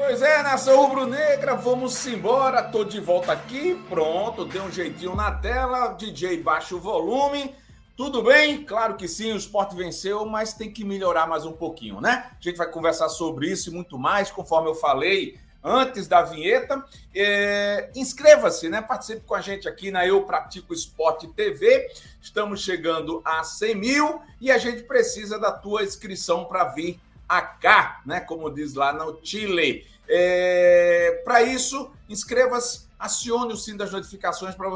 Pois é, nação rubro-negra, vamos embora. Tô de volta aqui, pronto, dei um jeitinho na tela. DJ, baixa o volume. Tudo bem? Claro que sim, o Sport venceu, mas tem que melhorar mais um pouquinho, né? A gente vai conversar sobre isso e muito mais, conforme eu falei antes da vinheta. Inscreva-se, né? Participe com a gente aqui na Eu Pratico Esporte TV. Estamos chegando a 100 mil e a gente precisa da tua inscrição para vir cá, né? Como diz lá no Chile. Para isso, inscreva-se, acione o sino das notificações para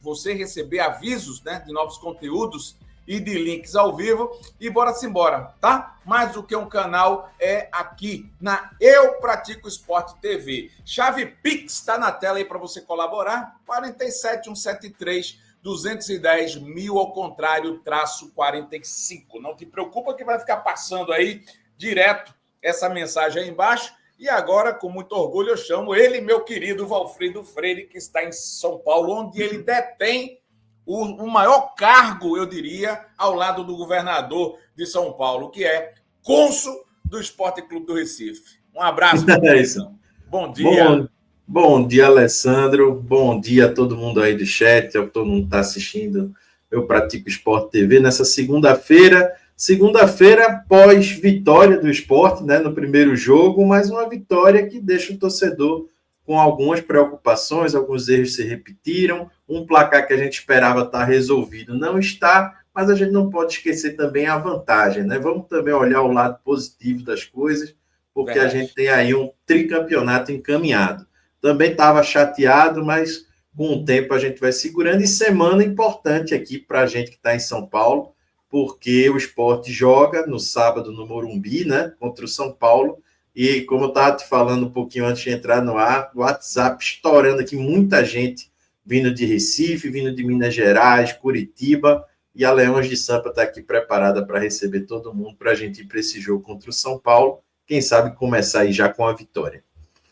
você receber avisos, né, de novos conteúdos e de links ao vivo. E bora-se embora, tá? Mais do que um canal é aqui na Eu Pratico Esporte TV. Chave Pix está na tela aí para você colaborar. 47173 210 mil ao contrário, -45. Não te preocupa que vai ficar passando aí direto essa mensagem aí embaixo. E agora, com muito orgulho, eu chamo ele, meu querido Valfrido Freire, que está em São Paulo, onde ele detém o maior cargo, eu diria, ao lado do governador de São Paulo, que é cônsul do Esporte Clube do Recife. Um abraço, meu querido. Bom dia. Bom dia, Alessandro. Bom dia a todo mundo aí do chat, a todo mundo que está assistindo Eu Pratico Esporte TV nessa segunda-feira. Segunda-feira, pós-vitória do Sport, né, no primeiro jogo, mas uma vitória que deixa o torcedor com algumas preocupações, alguns erros se repetiram, um placar que a gente esperava estar resolvido não está, mas a gente não pode esquecer também a vantagem, né? Vamos também olhar o lado positivo das coisas, porque a gente tem aí um tricampeonato encaminhado. Também estava chateado, mas com o tempo a gente vai segurando, e semana importante aqui para a gente que está em São Paulo, porque o Sport joga no sábado no Morumbi, né, contra o São Paulo, e como eu estava te falando um pouquinho antes de entrar no ar, o WhatsApp estourando aqui, muita gente vindo de Recife, vindo de Minas Gerais, Curitiba, e a Leões de Sampa está aqui preparada para receber todo mundo, para a gente ir para esse jogo contra o São Paulo, quem sabe começar aí já com a vitória.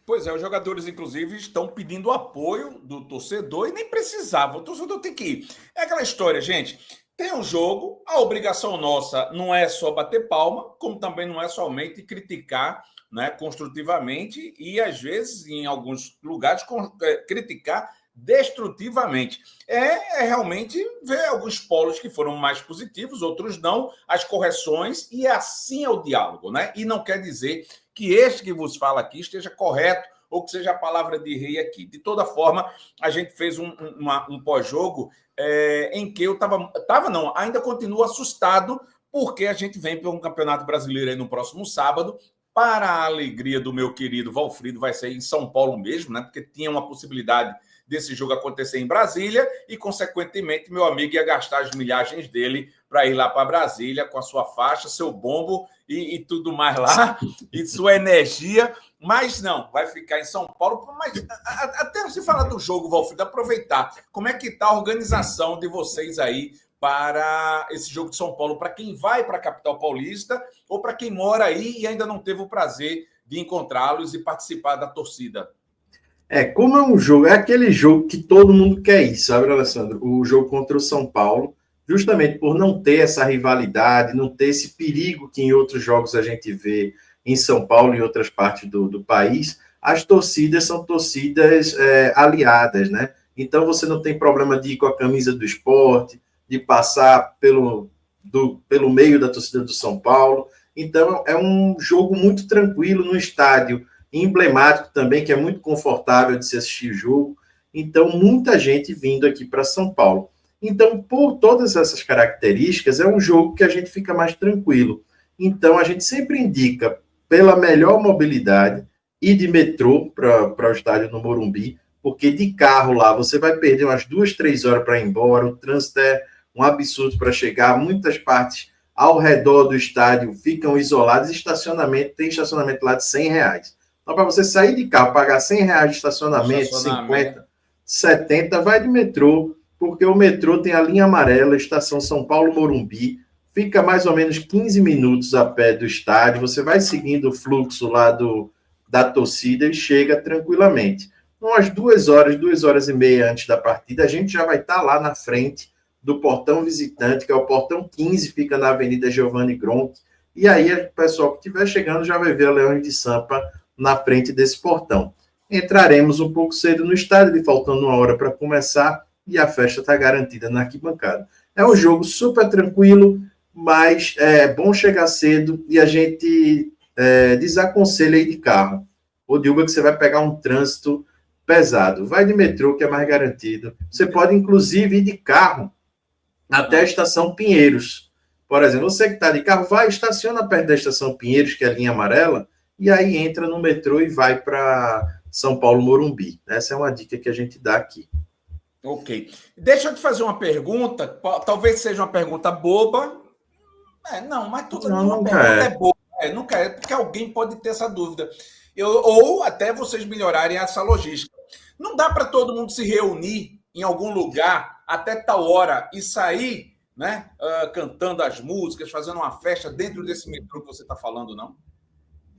Pois é, os jogadores, inclusive, estão pedindo apoio do torcedor e nem precisavam, o torcedor tem que ir. É aquela história, gente. Tem um jogo, a obrigação nossa não é só bater palma, como também não é somente criticar, né, construtivamente e, às vezes, em alguns lugares, criticar destrutivamente. Realmente ver alguns polos que foram mais positivos, outros não, as correções, e assim é o diálogo, né? E não quer dizer que este que vos fala aqui esteja correto ou que seja a palavra de rei aqui. De toda forma, a gente fez um pós-jogo em que eu ainda continuo assustado, porque a gente vem para um campeonato brasileiro aí no próximo sábado. Para a alegria do meu querido Valfrido, vai ser em São Paulo mesmo, né? Porque tinha uma possibilidade desse jogo acontecer em Brasília e, consequentemente, meu amigo ia gastar as milhagens dele para ir lá para Brasília com a sua faixa, seu bombo e tudo mais lá, e sua energia. Mas não, vai ficar em São Paulo. Mas até antes de falar do jogo, Valfrido, aproveitar. Como é que está a organização de vocês aí para esse jogo de São Paulo? Para quem vai para a capital paulista ou para quem mora aí e ainda não teve o prazer de encontrá-los e participar da torcida? Como é um jogo, é aquele jogo que todo mundo quer ir, sabe, Alessandro? O jogo contra o São Paulo, justamente por não ter essa rivalidade, não ter esse perigo que em outros jogos a gente vê em São Paulo e em outras partes do país, as torcidas são torcidas aliadas, né? Então você não tem problema de ir com a camisa do Sport, de passar pelo meio da torcida do São Paulo. Então é um jogo muito tranquilo no estádio, emblemático também, que é muito confortável de se assistir o jogo. Então, muita gente vindo aqui para São Paulo. Então, por todas essas características, é um jogo que a gente fica mais tranquilo. Então, a gente sempre indica pela melhor mobilidade ir de metrô para o estádio no Morumbi, porque de carro lá você vai perder umas 2-3 horas para ir embora, o trânsito é um absurdo para chegar, muitas partes ao redor do estádio ficam isoladas, tem estacionamento lá de R$100. Então, para você sair de carro, pagar R$100 de estacionamento, 50, 70, vai de metrô, porque o metrô tem a linha amarela, estação São Paulo-Morumbi, fica mais ou menos 15 minutos a pé do estádio, você vai seguindo o fluxo lá da torcida e chega tranquilamente. Umas 2 horas e meia antes da partida, a gente já vai estar lá na frente do portão visitante, que é o portão 15, fica na Avenida Giovanni Gronchi, e aí o pessoal que estiver chegando já vai ver a Leões de Sampa na frente desse portão. Entraremos um pouco cedo no estádio, faltando 1 hora para começar, e a festa está garantida na arquibancada. É um jogo super tranquilo, mas é bom chegar cedo e a gente desaconselha ir de carro. Ou de Uber, que você vai pegar um trânsito pesado. Vai de metrô, que é mais garantido. Você pode, inclusive, ir de carro até a estação Pinheiros. Por exemplo, você que está de carro, vai, estaciona perto da estação Pinheiros, que é a linha amarela, e aí entra no metrô e vai para São Paulo Morumbi. Essa é uma dica que a gente dá aqui. Ok. Deixa eu te fazer uma pergunta, talvez seja uma pergunta boba. Não, mas toda nenhuma pergunta é boba. Nunca é, porque alguém pode ter essa dúvida. Ou até vocês melhorarem essa logística. Não dá para todo mundo se reunir em algum lugar até tal hora e sair, né, cantando as músicas, fazendo uma festa dentro desse metrô que você está falando, não?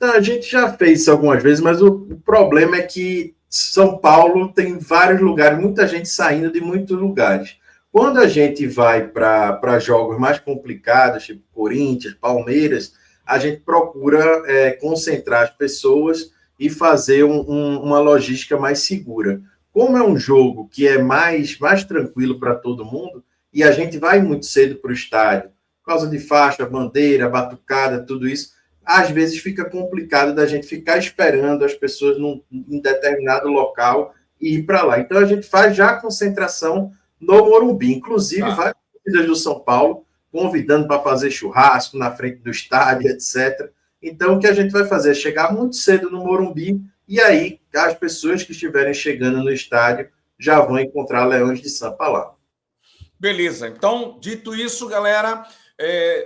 A gente já fez isso algumas vezes, mas o problema é que São Paulo tem vários lugares, muita gente saindo de muitos lugares. Quando a gente vai para jogos mais complicados, tipo Corinthians, Palmeiras, a gente procura concentrar as pessoas e fazer uma logística mais segura. Como é um jogo que é mais tranquilo para todo mundo, e a gente vai muito cedo para o estádio, por causa de faixa, bandeira, batucada, tudo isso, às vezes fica complicado da gente ficar esperando as pessoas em determinado local e ir para lá. Então, a gente faz já a concentração no Morumbi. Inclusive, várias torcidas do São Paulo convidando para fazer churrasco na frente do estádio, etc. Então, o que a gente vai fazer é chegar muito cedo no Morumbi e aí as pessoas que estiverem chegando no estádio já vão encontrar Leões de Sampa lá. Beleza. Então, dito isso, galera...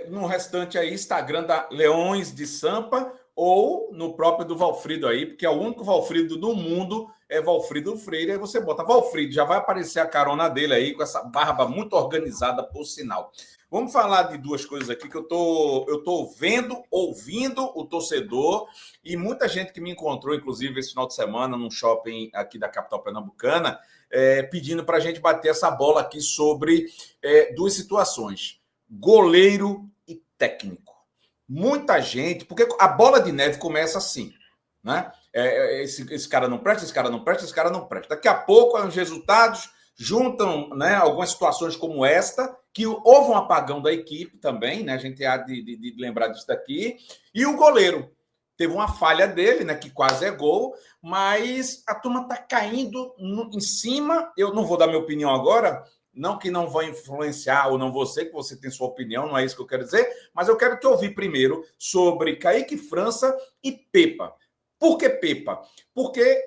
no restante aí, Instagram da Leões de Sampa ou no próprio do Valfrido aí, porque é o único Valfrido do mundo, é Valfrido Freire, aí você bota Valfrido, já vai aparecer a carona dele aí, com essa barba muito organizada, por sinal. Vamos falar de duas coisas aqui que eu tô vendo, ouvindo o torcedor, e muita gente que me encontrou, inclusive, esse final de semana, num shopping aqui da capital pernambucana, pedindo para a gente bater essa bola aqui sobre duas situações: goleiro e técnico. Muita gente, porque a bola de neve começa assim, né? Esse cara não presta, esse cara não presta, esse cara não presta. Daqui a pouco, os resultados juntam, né, algumas situações como esta, que houve um apagão da equipe também, né? A gente há de lembrar disso daqui. E o goleiro teve uma falha dele, né, que quase é gol, mas a turma está caindo em cima. Eu não vou dar minha opinião agora, não que não vai influenciar ou não você, que você tem sua opinião, não é isso que eu quero dizer, mas eu quero te ouvir primeiro sobre Kaique França e Pepa. Por que Pepa? Porque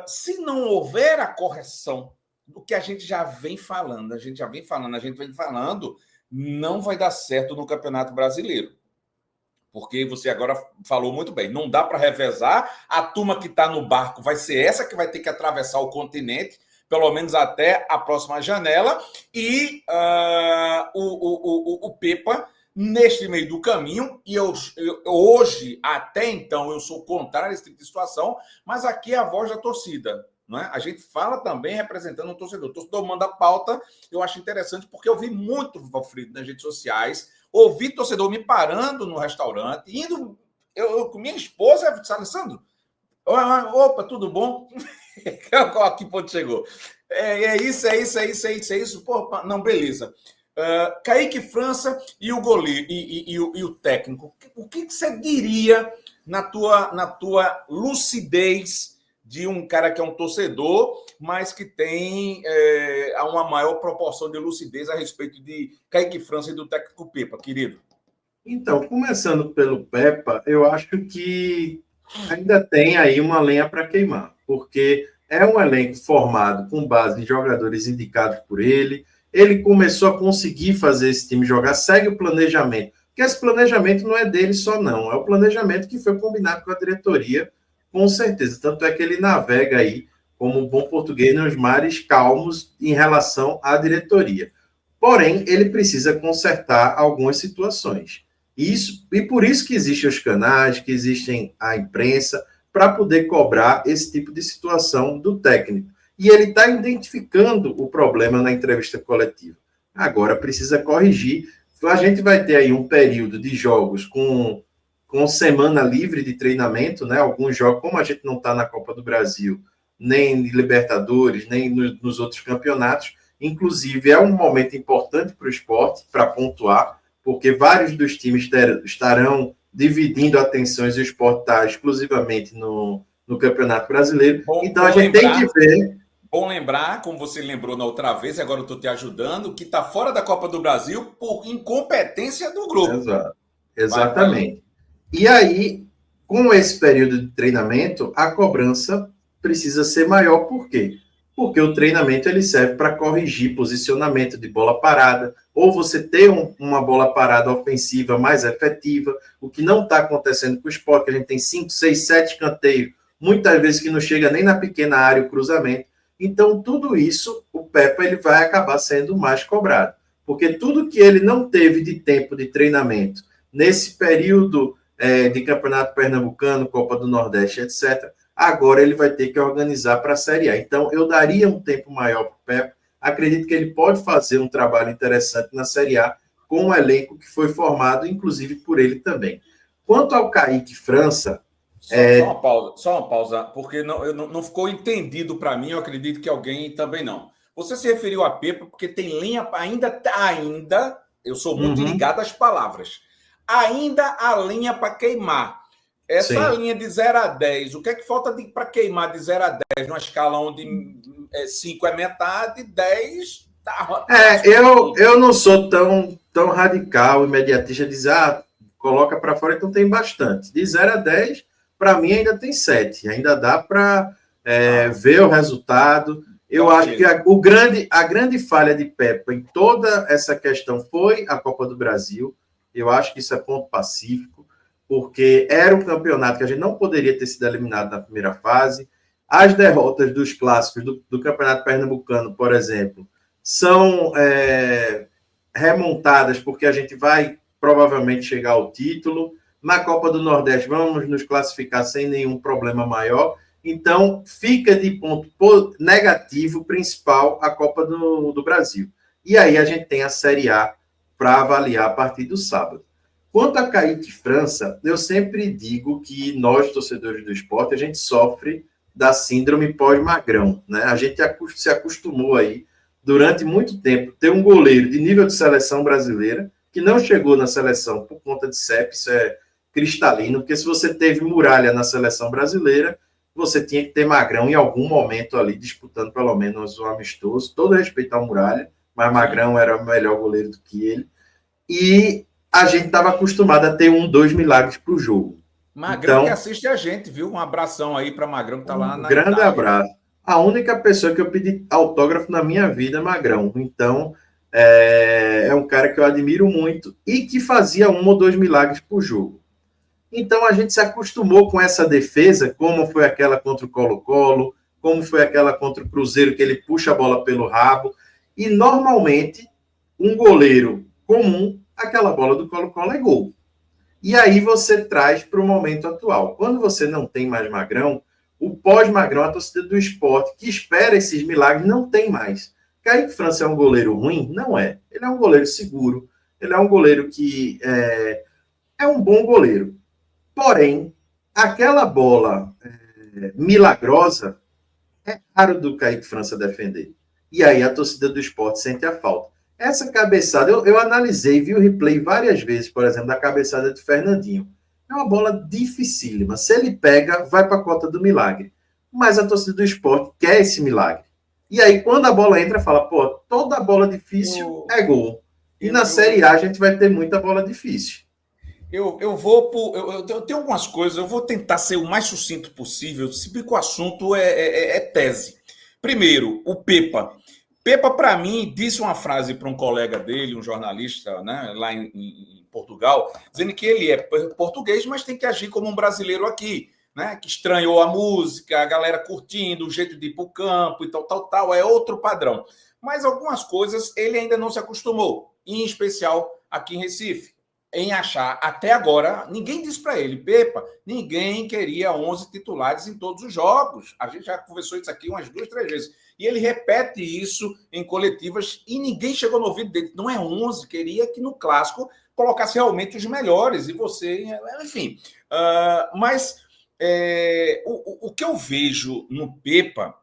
se não houver a correção do que a gente já vem falando, não vai dar certo no Campeonato Brasileiro. Porque você agora falou muito bem, não dá para revezar, a turma que está no barco vai ser essa que vai ter que atravessar o continente, pelo menos até a próxima janela, e o Pepa, neste meio do caminho, e eu hoje, até então, eu sou contrário a esse tipo de situação, mas aqui é a voz da torcida, não é? A gente fala também representando o torcedor manda pauta, eu acho interessante, porque eu vi muito, Valfrido, nas redes sociais, ouvi torcedor me parando no restaurante, indo, eu com minha esposa, disse: Alessandro, opa, tudo bom? Aqui ponto chegou. É isso. Pô, não, beleza. Kaique França e o goleiro e o técnico. O que você diria na tua lucidez de um cara que é um torcedor, mas que tem uma maior proporção de lucidez a respeito de Kaique França e do técnico Pepa, querido? Então, começando pelo Pepa, eu acho que ainda tem aí uma lenha para queimar, porque é um elenco formado com base em jogadores indicados por ele. Ele começou a conseguir fazer esse time jogar, segue o planejamento, porque esse planejamento não é dele só, não. É o planejamento que foi combinado com a diretoria, com certeza. Tanto é que ele navega aí, como um bom português, nos mares calmos em relação à diretoria. Porém, ele precisa consertar algumas situações. E por isso que existem os canais, que existem a imprensa, para poder cobrar esse tipo de situação do técnico. E ele está identificando o problema na entrevista coletiva. Agora precisa corrigir. A gente vai ter aí um período de jogos com com semana livre de treinamento, né? Alguns jogos, como a gente não está na Copa do Brasil, nem Libertadores, nem nos outros campeonatos, inclusive é um momento importante para o esporte, para pontuar, porque vários dos times estarão dividindo atenções e o esporte está exclusivamente no Campeonato Brasileiro. Então a gente tem que ver. Bom lembrar, como você lembrou na outra vez, agora eu estou te ajudando, que está fora da Copa do Brasil por incompetência do grupo. Exato. Exatamente. E aí, com esse período de treinamento, a cobrança precisa ser maior. Por quê? Porque o treinamento ele serve para corrigir posicionamento de bola parada, ou você ter uma bola parada ofensiva mais efetiva, o que não está acontecendo com o esporte, que a gente tem 5, 6, 7 canteiros, muitas vezes que não chega nem na pequena área o cruzamento. Então, tudo isso, o Pepa ele vai acabar sendo mais cobrado. Porque tudo que ele não teve de tempo de treinamento, nesse período de Campeonato Pernambucano, Copa do Nordeste, etc., agora ele vai ter que organizar para a Série A. Então, eu daria um tempo maior para o Pepa. Acredito que ele pode fazer um trabalho interessante na Série A com um elenco que foi formado, inclusive, por ele também. Quanto ao Kaique França... Só uma pausa, porque não ficou entendido para mim, eu acredito que alguém também não. Você se referiu a Pepa porque tem linha ainda, eu sou muito ligado às palavras, ainda há linha para queimar. Essa linha de 0 a 10, o que é que falta para queimar de 0 a 10 numa escala onde 5 é metade, 10 tá... Eu não sou tão radical, imediatista, dizer, coloca para fora, então tem bastante. De 0 a 10, para mim ainda tem 7, ainda dá para ver o resultado. Eu acho que a grande falha de Pepa em toda essa questão foi a Copa do Brasil. Eu acho que isso é ponto pacífico, porque era um campeonato que a gente não poderia ter sido eliminado na primeira fase. As derrotas dos clássicos do Campeonato Pernambucano, por exemplo, são remontadas porque a gente vai provavelmente chegar ao título. Na Copa do Nordeste vamos nos classificar sem nenhum problema maior. Então, fica de ponto negativo principal a Copa do Brasil. E aí a gente tem a Série A para avaliar a partir do sábado. Quanto a Kaique França, eu sempre digo que nós, torcedores do esporte, a gente sofre da síndrome pós-Magrão, né? A gente se acostumou aí, durante muito tempo, ter um goleiro de nível de seleção brasileira, que não chegou na seleção por conta de CEP, isso é cristalino, porque se você teve Muralha na seleção brasileira, você tinha que ter Magrão em algum momento ali, disputando pelo menos um amistoso, todo respeito ao Muralha, mas Magrão era o melhor goleiro do que ele, e a gente estava acostumado a ter 2 milagres para o jogo. Magrão então, que assiste a gente, viu? Um abração aí para Magrão que está lá na grande Itália. Abraço. A única pessoa que eu pedi autógrafo na minha vida é Magrão. Então, é um cara que eu admiro muito e que fazia 1 ou 2 milagres por jogo. Então, a gente se acostumou com essa defesa, como foi aquela contra o Colo-Colo, como foi aquela contra o Cruzeiro, que ele puxa a bola pelo rabo. E, normalmente, um goleiro comum, aquela bola do Colo-Colo é gol. E aí você traz para o momento atual. Quando você não tem mais Magrão, o pós-Magrão, a torcida do esporte, que espera esses milagres, não tem mais. Kaique França é um goleiro ruim? Não é. Ele é um goleiro seguro. Ele é um goleiro que é um bom goleiro. Porém, aquela bola milagrosa é raro do Kaique França defender. E aí a torcida do esporte sente a falta. Essa cabeçada, eu analisei, vi o replay várias vezes, por exemplo, da cabeçada de Fernandinho. É uma bola dificílima. Se ele pega, vai para a cota do milagre. Mas a torcida do esporte quer esse milagre. E aí, quando a bola entra, fala, toda bola difícil é gol. E na Série A a gente vai ter muita bola difícil. Eu tenho algumas coisas, eu vou tentar ser o mais sucinto possível, sempre que o assunto é tese. Primeiro, o Pepa. Pepa, para mim, disse uma frase para um colega dele, um jornalista, né, lá em Portugal, dizendo que ele é português, mas tem que agir como um brasileiro aqui, né, que estranhou a música, a galera curtindo, o jeito de ir para o campo e tal, é outro padrão. Mas algumas coisas ele ainda não se acostumou, em especial aqui em Recife, em achar, até agora, ninguém disse para ele, Pepa, ninguém queria 11 titulares em todos os jogos. A gente já conversou isso aqui umas 2, 3 vezes. E ele repete isso em coletivas e ninguém chegou no ouvido dele. Não é 11, queria que no Clássico colocasse realmente os melhores, e você, enfim. Mas o que eu vejo no Pepa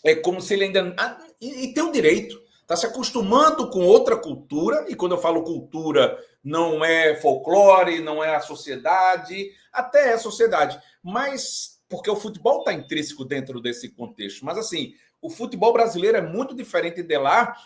é como se ele ainda... E tem um direito, está se acostumando com outra cultura, e quando eu falo cultura, não é folclore, não é a sociedade, até é a sociedade, mas porque o futebol está intrínseco dentro desse contexto. Mas, assim, o futebol brasileiro é muito diferente de lá,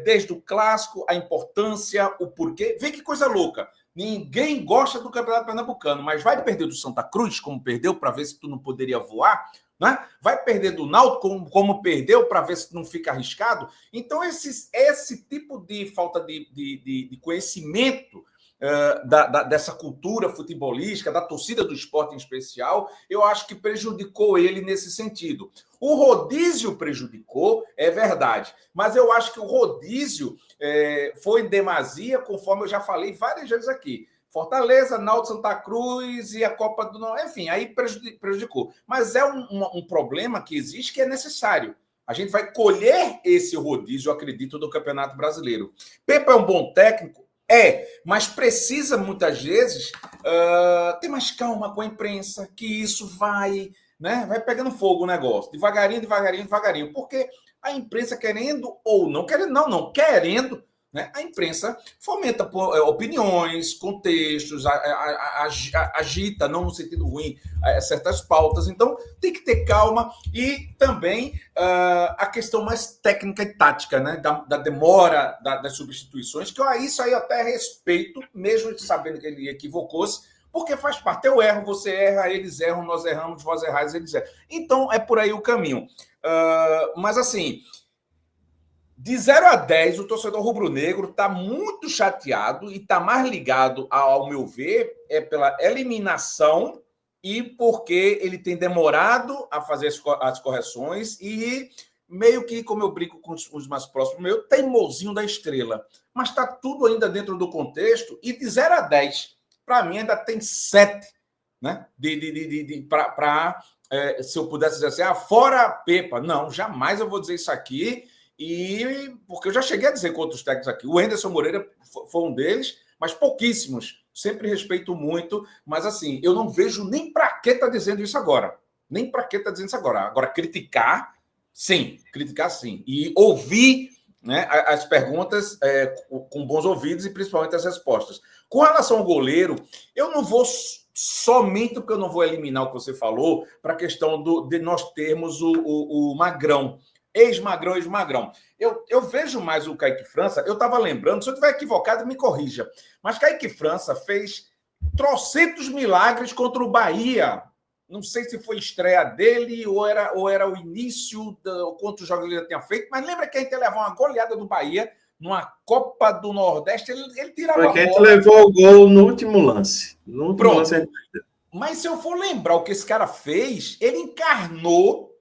desde o clássico, a importância, o porquê. Vê que coisa louca. Ninguém gosta do Campeonato Pernambucano, mas vai perder do Santa Cruz, como perdeu, para ver se tu não poderia voar, né? Vai perder do Náutico, como perdeu, para ver se não fica arriscado. Então, esse tipo de falta de conhecimento dessa cultura futebolística, da torcida do esporte em especial, eu acho que prejudicou ele nesse sentido. O rodízio prejudicou, é verdade, mas eu acho que o rodízio foi em demasia, conforme eu já falei várias vezes aqui. Fortaleza, Náutico, Santa Cruz e a Copa do Norte, enfim, aí prejudicou. Mas é um problema que existe, que é necessário. A gente vai colher esse rodízio, eu acredito, do Campeonato Brasileiro. Pepa é um bom técnico? Mas precisa, muitas vezes, ter mais calma com a imprensa, que isso vai pegando fogo o negócio, devagarinho, porque a imprensa querendo ou não querendo, né, a imprensa fomenta opiniões, contextos, agita, não no sentido ruim, certas pautas. Então, tem que ter calma e também a questão mais técnica e tática, né, da demora das substituições, que isso aí eu até respeito, mesmo sabendo que ele equivocou-se, porque faz parte. Eu erro, você erra, eles erram, nós erramos, vós errais, eles erram. Então, é por aí o caminho. Mas, assim, de 0 a 10, o torcedor rubro-negro está muito chateado e está mais ligado, ao meu ver, pela eliminação e porque ele tem demorado a fazer as correções e meio que, como eu brinco com os mais próximos, meio teimosinho da estrela. Mas está tudo ainda dentro do contexto e de 0 a 10, para mim, ainda tem 7, né? Se eu pudesse dizer assim, fora a Pepa. Não, jamais eu vou dizer isso aqui. Porque eu já cheguei a dizer com outros técnicos aqui. O Anderson Moreira foi um deles, mas pouquíssimos. Sempre respeito muito, mas assim, eu não vejo nem para que está dizendo isso agora. Agora, criticar, sim. E ouvir, né, as perguntas com bons ouvidos e principalmente as respostas. Com relação ao goleiro, eu não vou somente porque eu não vou eliminar o que você falou para a questão de nós termos o Magrão. Ex-Magrão. Eu vejo mais o Kaique França. Eu estava lembrando, se eu estiver equivocado, me corrija. Mas Kaique França fez trocentos milagres contra o Bahia. Não sei se foi estreia dele ou era o início quantos jogos ele já tinha feito, mas lembra que a gente levou uma goleada do Bahia numa Copa do Nordeste? Ele tirava a bola. Foi que a gente levou o gol no último lance. Mas se eu for lembrar o que esse cara fez, ele encarnou,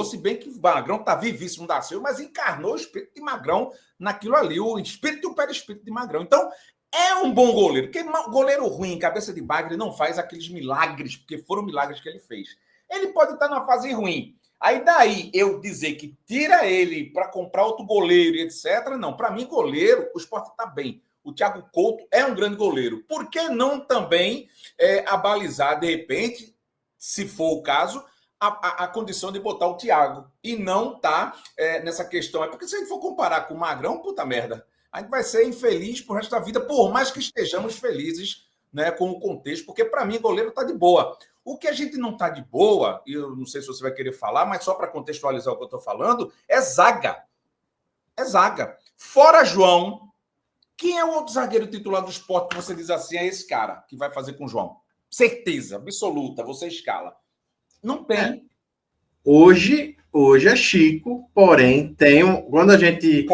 se bem que o Magrão está vivíssimo da Silva, mas encarnou o espírito de Magrão naquilo ali, o espírito e o perispírito de Magrão. Então, é um bom goleiro, porque goleiro ruim, cabeça de bagre, não faz aqueles milagres, porque foram milagres que ele fez. Ele pode estar numa fase ruim. Aí daí eu dizer que tira ele para comprar outro goleiro e etc. Não, para mim, goleiro, o Sport está bem. O Thiago Couto é um grande goleiro. Por que não também abalizar, de repente, se for o caso, a condição de botar o Thiago e não tá nessa questão? Porque se a gente for comparar com o Magrão, puta merda, a gente vai ser infeliz pro resto da vida, por mais que estejamos felizes, né, com o contexto, porque para mim goleiro tá de boa. O que a gente não tá de boa, e eu não sei se você vai querer falar, mas só para contextualizar o que eu tô falando, é zaga. Fora João, quem é o outro zagueiro titular do Sport que você diz assim, é esse cara que vai fazer com o João? Certeza, absoluta, você escala. Não tem. Hoje é Chico, porém, quando a gente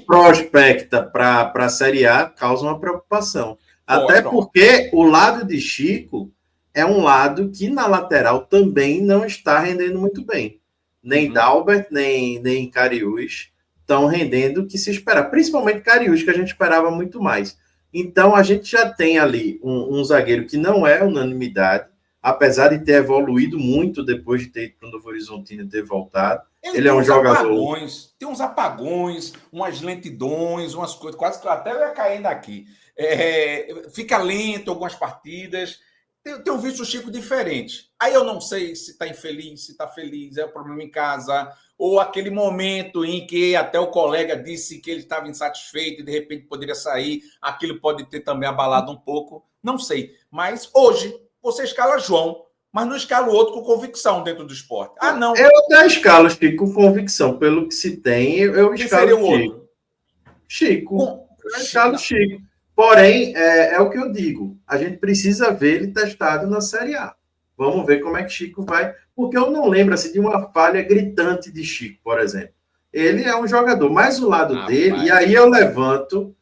prospecta para a Série A, causa uma preocupação. Até porque o lado de Chico é um lado que na lateral também não está rendendo muito bem. Nem Dalbert, nem Cariús estão rendendo o que se espera. Principalmente Cariús, que a gente esperava muito mais. Então, a gente já tem ali um zagueiro que não é unanimidade, apesar de ter evoluído muito depois de ter ido para o Novo Horizontino e ter voltado. Ele é um jogador... Tem uns apagões, umas lentidões, umas coisas, quase que até eu ia caindo aqui. fica lento algumas partidas. Tenho visto o Chico diferente. Aí eu não sei se está infeliz, se está feliz, é o problema em casa, ou aquele momento em que até o colega disse que ele estava insatisfeito e de repente poderia sair, aquilo pode ter também abalado um pouco, não sei. Mas hoje você escala João, mas não escala o outro com convicção dentro do esporte. Ah, não. Eu até escalo Chico com convicção, pelo que se tem, eu Quem escalo seria o Chico. outro? Chico. Eu escalo Chico. Porém, é o que eu digo. A gente precisa ver ele testado na Série A. Vamos ver como é que Chico vai. Porque eu não lembro assim, de uma falha gritante de Chico, por exemplo. Ele é um jogador, mas o lado dele, e aí eu levanto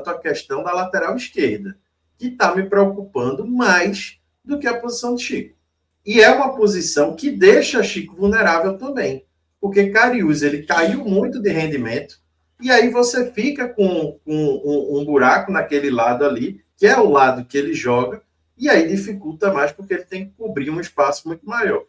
a questão da lateral esquerda, que está me preocupando mais do que a posição de Chico. E é uma posição que deixa Chico vulnerável também. Porque Cariús, ele caiu muito de rendimento. E aí você fica com um buraco naquele lado ali, que é o lado que ele joga, e aí dificulta mais porque ele tem que cobrir um espaço muito maior.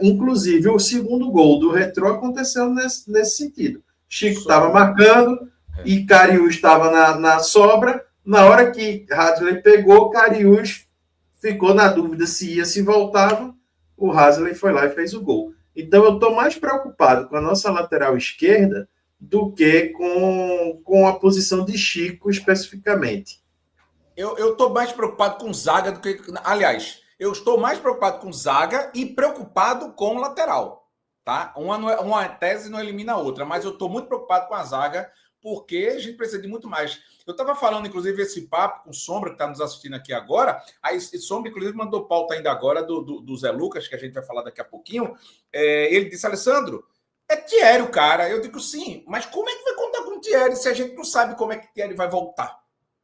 Inclusive, o segundo gol do Retrô aconteceu nesse sentido. Chico estava marcando e Cariús estava na sobra. Na hora que Hadley pegou, Cariús ficou na dúvida se ia, se voltava. O Hadley foi lá e fez o gol. Então, eu estou mais preocupado com a nossa lateral esquerda do que com a posição de Chico especificamente. Eu estou mais preocupado com zaga do que... Aliás, eu estou mais preocupado com zaga e preocupado com lateral. Tá? Uma tese não elimina a outra, mas eu estou muito preocupado com a zaga porque a gente precisa de muito mais. Eu estava falando, inclusive, esse papo com o Sombra, que está nos assistindo aqui agora. Aí, Sombra, inclusive, mandou pauta ainda agora do Zé Lucas, que a gente vai falar daqui a pouquinho. Ele disse, Alessandro, é Thierry o cara. Eu digo, sim, mas como é que vai contar com o Thierry se a gente não sabe como é que o Thierry vai voltar?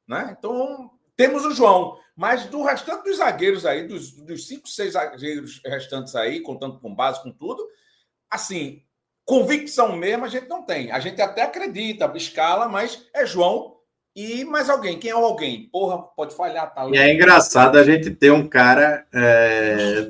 Né? Então, temos o João, mas do restante dos zagueiros aí, dos 5, 6 zagueiros restantes aí, contando com base, com tudo, assim, convicção mesmo a gente não tem. A gente até acredita, escala, mas é João e mais alguém. Quem é o alguém? Porra, pode falhar, tá? E é engraçado a gente ter um cara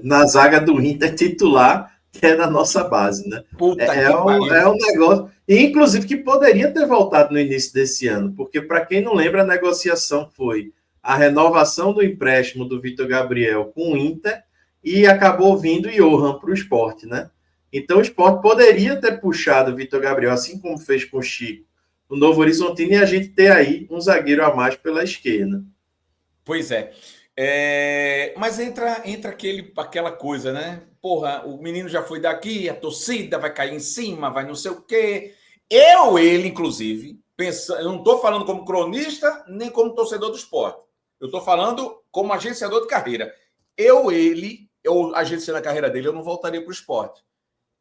na zaga do Inter titular que é da nossa base, né? É um negócio, e inclusive que poderia ter voltado no início desse ano, porque para quem não lembra, a negociação foi a renovação do empréstimo do Vitor Gabriel com o Inter e acabou vindo Johan para o Sport, né? Então o Sport poderia ter puxado o Vitor Gabriel, assim como fez com o Chico, no Novo Horizontino, e a gente ter aí um zagueiro a mais pela esquerda. Pois é. Mas entra aquela coisa, né? Porra, o menino já foi daqui, a torcida vai cair em cima, vai não sei o quê. Ele, inclusive, eu não estou falando como cronista, nem como torcedor do esporte. Eu estou falando como agenciador de carreira. Eu agenciando a carreira dele, eu não voltaria para o esporte.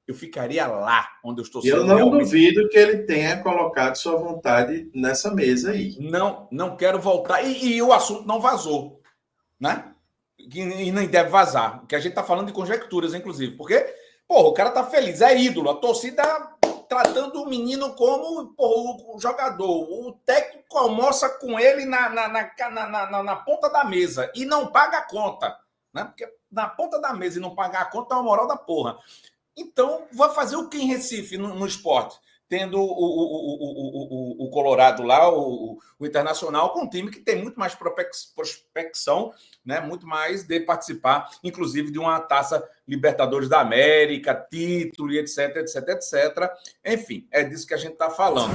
Eu ficaria lá onde eu estou sendo. Eu não duvido que ele tenha colocado sua vontade nessa mesa aí. Não quero voltar. E o assunto não vazou, né? E nem deve vazar. Porque a gente está falando de conjecturas, inclusive. Porque, porra, o cara tá feliz, é ídolo. A torcida tratando o menino como o jogador. O técnico almoça com ele na ponta da mesa e não paga a conta. Né? Porque na ponta da mesa e não pagar a conta é uma moral da porra. Então, vai fazer o que em Recife, no esporte? Tendo o Colorado lá, o Internacional, com um time que tem muito mais prospecção, né? Muito mais de participar, inclusive, de uma Taça Libertadores da América, título, etc, etc, etc. Enfim, é disso que a gente está falando.